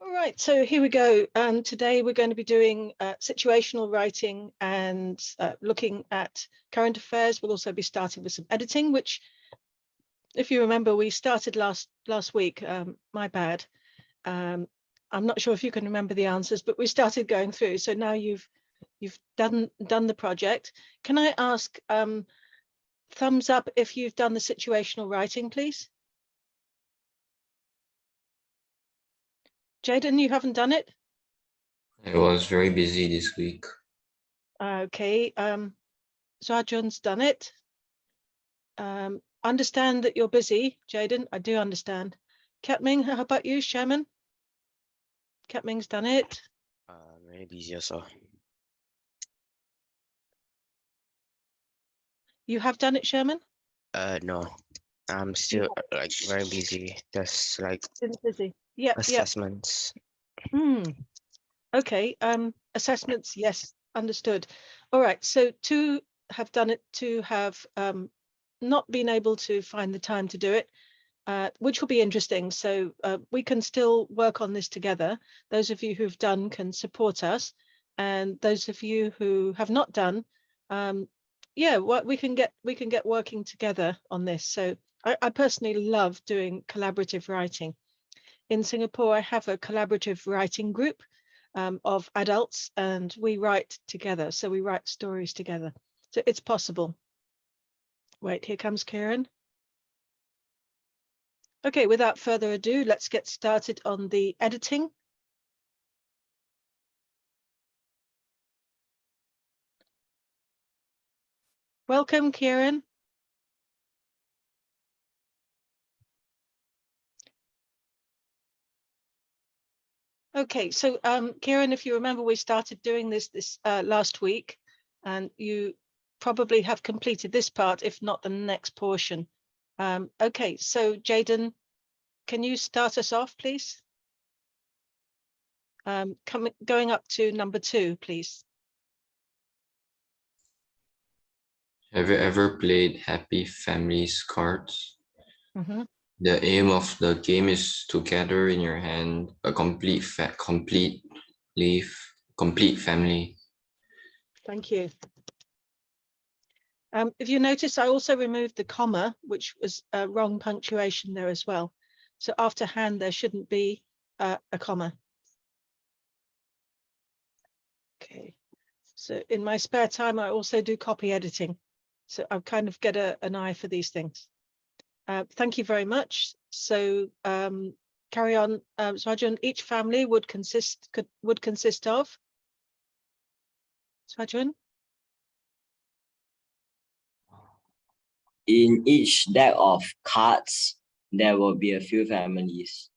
All right, so here we go. Today we're going to be doing situational writing and looking at current affairs. We'll also be starting with some editing, which, if you remember, we started last week. My bad. I'm not sure if you can remember the answers, but we started going through. So now you've done the project. Can I ask thumbs up if you've done the situational writing, please? Jaden, you haven't done it? I was very busy this week. Okay, Zhajan's done it. Understand that you're busy, Jaden. I do understand. Katming, how about you, Sherman? Katming's done it. Very busy also. You have done it, Sherman? No, I'm still like very busy. Just like Busy. Yep. assessments. Okay. Assessments, yes, understood. All right. So two have done it, two have not been able to find the time to do it, which will be interesting. So we can still work on this together. Those of you who've done can support us, and those of you who have not done, yeah, we can get working together on this. So I personally love doing collaborative writing. In Singapore, I have a collaborative writing group of adults, and we write together. So we write stories together. So it's possible. Wait, here comes Kieran. Okay, without further ado, let's get started on the editing. Welcome, Kieran. Okay, so Kieran, if you remember, we started doing this last week, and you probably have completed this part, if not the next portion. Okay, so Jaden, can you start us off, please? Going up to number 2, please. Have you ever played Happy Families cards? Mm-hmm. The aim of the game is to gather in your hand a complete family. Thank you. If you notice, I also removed the comma, which was wrong punctuation there as well. So after hand, there shouldn't be a comma. Okay. So in my spare time, I also do copy editing. So I kind of get an eye for these things. Thank you very much. So carry on. Swajan, each family would consist of. Swajan? In each deck of cards, there will be a few families.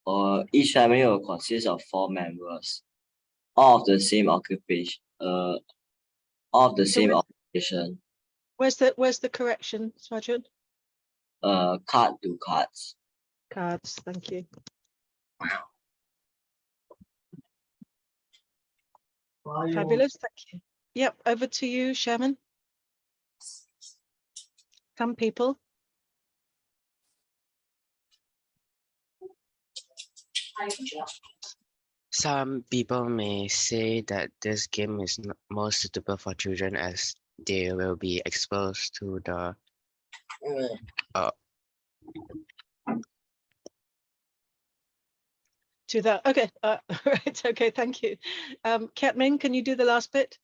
Or each family will consist of 4 members, all of the same occupation. Occupation. Where's the correction, Swajan? Card to cards. Cards. Thank you. Fabulous. Thank you. Yep. Over to you, Sherman. Some people. Some people may say that this game is not more suitable for children as they will be exposed to the To that. Okay. Right. Okay. Thank you. Katming, can you do the last bit?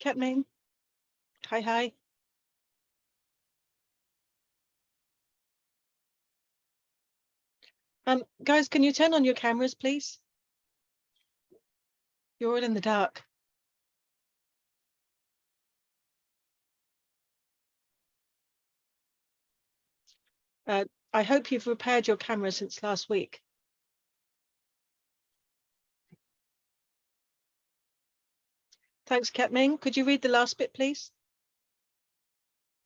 Katming. Hi. Guys, can you turn on your cameras, please? You're all in the dark. I hope you've repaired your camera since last week. Thanks, Katming. Could you read the last bit, please?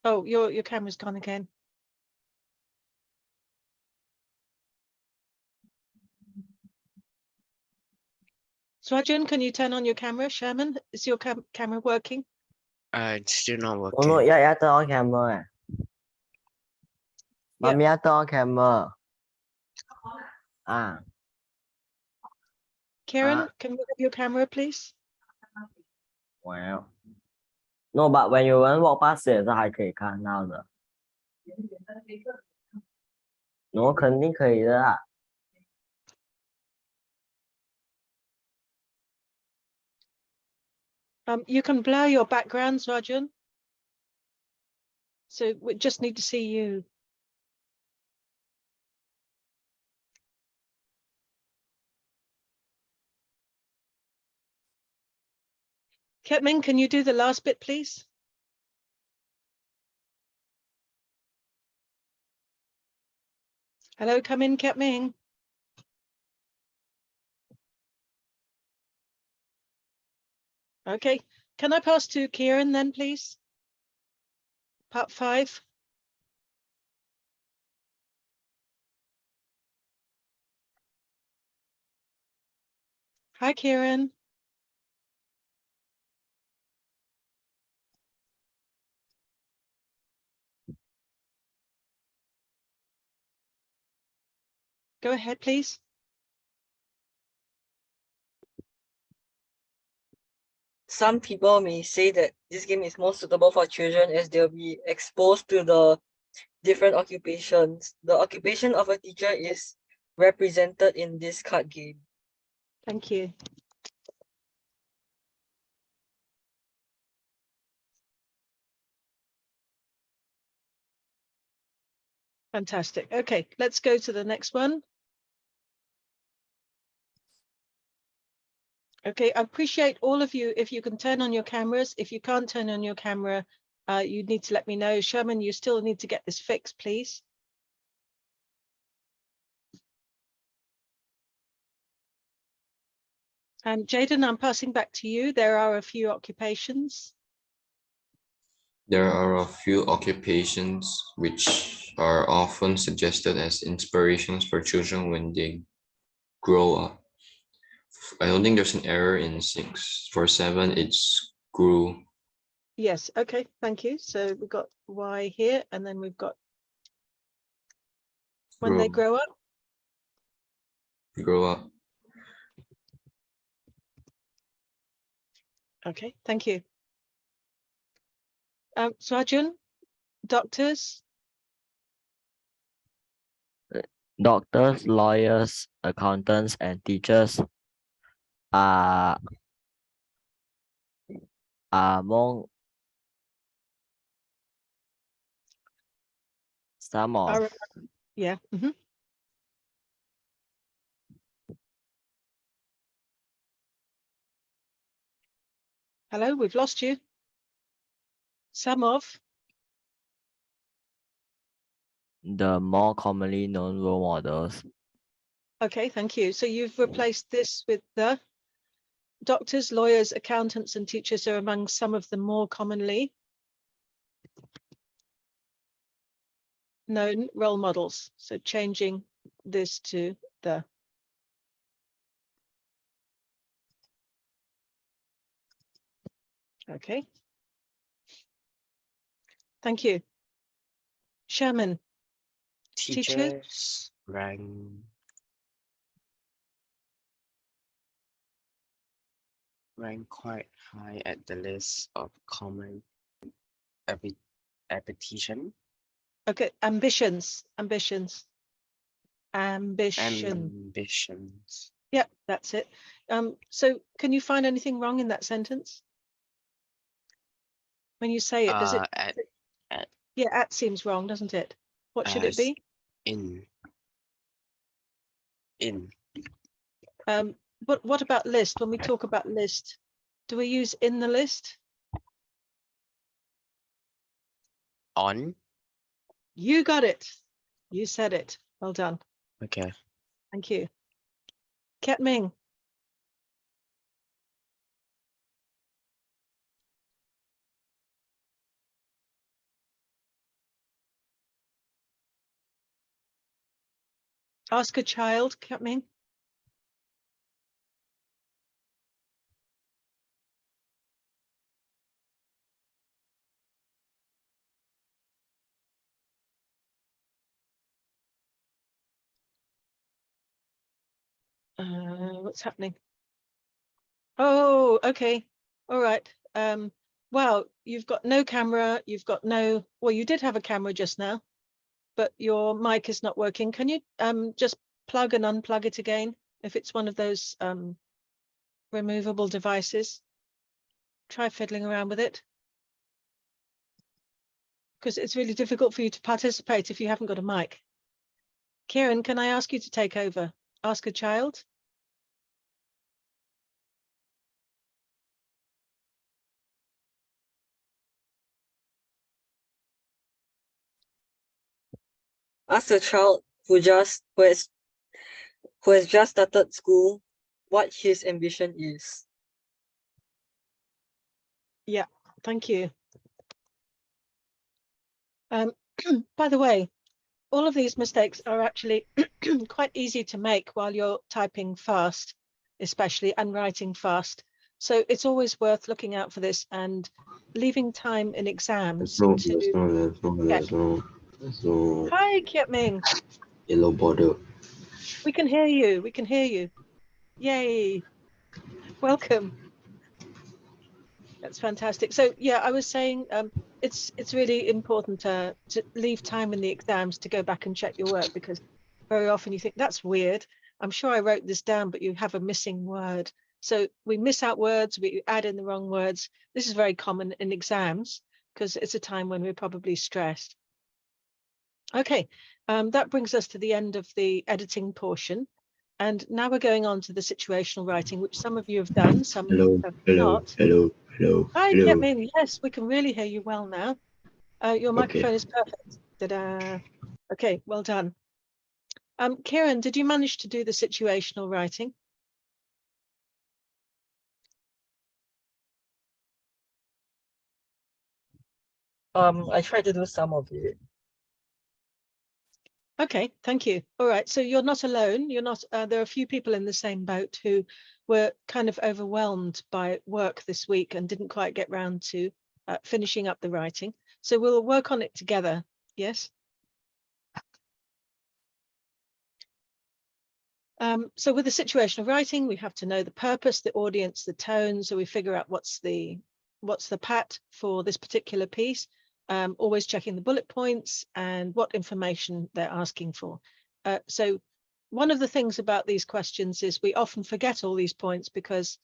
Oh, your camera's gone again. Swajan, can you turn on your camera? Sherman, is your camera working? It's still not Oh no, working. yeah, turn on camera. Yeah. Mommy, turn on camera. À, Kieran, can you have your camera, please? wow. No, but when you walk past 也是还可以看到的。No，肯定可以的啦。You can blur your background, Swajan. So we just need to see you. Ketmin, can you do the last bit, please? Hello, come in, Ketmin. Okay, can I pass to Kieran then, please? Part 5. Hi, Kieran. Go ahead, please. Some people may say that this game is more suitable for children as they'll be exposed to the different occupations. The occupation of a teacher is represented in this card game. Thank you. Fantastic. Okay, let's go to the next one. Okay, I appreciate all of you. If you can turn on your cameras, if you can't turn on your camera, you need to let me know. Sherman, you still need to get this fixed, please. And Jaden, I'm passing back to you. There are a few occupations. There are a few occupations which are often suggested as inspirations for children when they grow up. I don't think there's an error in 6. For 7, it's grew. Yes, okay, thank you. So we've got Y here, and then we've got when they grow up. Grow up. Okay, thank you. Swajan, doctors. Doctors, lawyers, accountants, and teachers are among some of Yeah. Hello, we've lost you. Some of. the more commonly known role models. Okay, thank you. So you've replaced this with the doctors, lawyers, accountants, and teachers are among some of the more commonly known role models. So changing this to the. Okay. Thank you. Sherman. Teachers rank quite high at the list of common appetition. Okay, ambitions. Yeah, that's it. So can you find anything wrong in that sentence? When you say it, does it? Yeah, at seems wrong, doesn't it? What should it be? In. But what about list? When we talk about list, do we use in the list? On. You got it. You said it. Well done. Okay. Thank you. Ket Ming. Ask a child, Ket Ming. What's happening? Oh, okay. All right. Wow, you've got no camera. You've got no, well, you did have a camera just now, but your mic is not working. Can you just plug and unplug it again? If it's one of those removable devices, try fiddling around with it. Because it's really difficult for you to participate if you haven't got a mic. Kieran, can I ask you to take over? Ask a child. Ask a child who has just started school what his ambition is. Yeah, thank you. By the way, all of these mistakes are actually quite easy to make while you're typing fast, especially, and writing fast. So it's always worth looking out for this and leaving time in exams There's no Hi, Kietming. yellow border. We can hear you. We can hear you. Yay. Welcome. That's fantastic. So yeah, I was saying it's really important to leave time in the exams to go back and check your work, because very often you think that's weird. I'm sure I wrote this down, but you have a missing word. So we miss out words, we add in the wrong words. This is very common in exams because it's a time when we're probably stressed. Okay, that brings us to the end of the editing portion. And now we're going on to the situational writing, which some of you have done, some have not. Hi, Kietming. Yes, we can really hear you well now. Your microphone is perfect. Ta-da. Okay, well done. Kieran, did you manage to do the situational writing? I tried to do some of it. Okay, thank you. All right, so you're not alone. You're not. There are a few people in the same boat who were kind of overwhelmed by work this week and didn't quite get round to finishing up the writing. So we'll work on it together. Yes. So with the situational writing, we have to know the purpose, the audience, the tone. So we figure out what's the pat for this particular piece. Always checking the bullet points and what information they're asking for. So one of the things about these questions is we often forget all these points because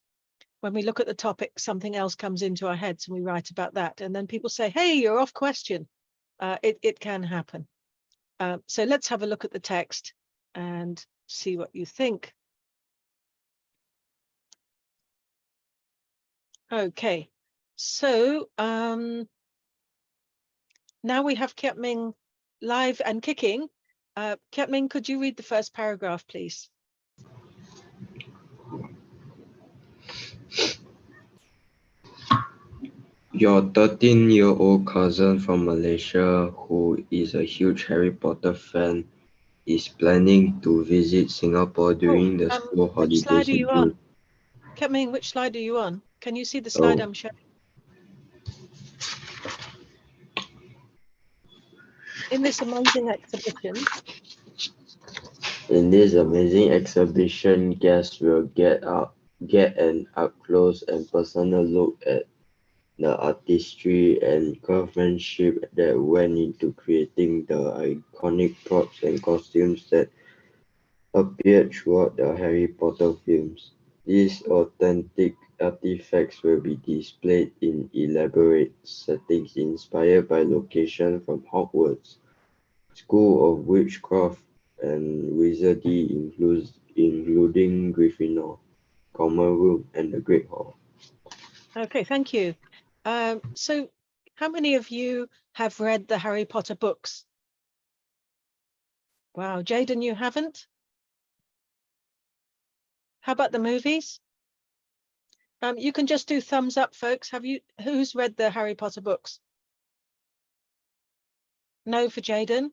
when we look at the topic, something else comes into our heads and we write about that. And then people say, hey, you're off question. It can happen. So let's have a look at the text and see what you think. Okay, so now we have Kietming live and kicking. Kietming, could you read the first paragraph, please? Your 13-year-old cousin from Malaysia, who is a huge Harry Potter fan, is planning to visit Singapore during the school Which holidays slide are in you June. on? Kietming, which slide are you on? Can you see the slide I'm showing? In this amazing exhibition. In this amazing exhibition, guests will get an up-close and personal look at the artistry and craftsmanship that went into creating the iconic props and costumes that appeared throughout the Harry Potter films. These authentic artifacts will be displayed in elaborate settings inspired by locations from Hogwarts, School of Witchcraft and Wizardry, including Gryffindor, Common Room, and the Great Hall. Okay, thank you. So how many of you have read the Harry Potter books? Wow, Jaden, you haven't? How about the movies? You can just do thumbs up, folks. Who's read the Harry Potter books? No for Jaden.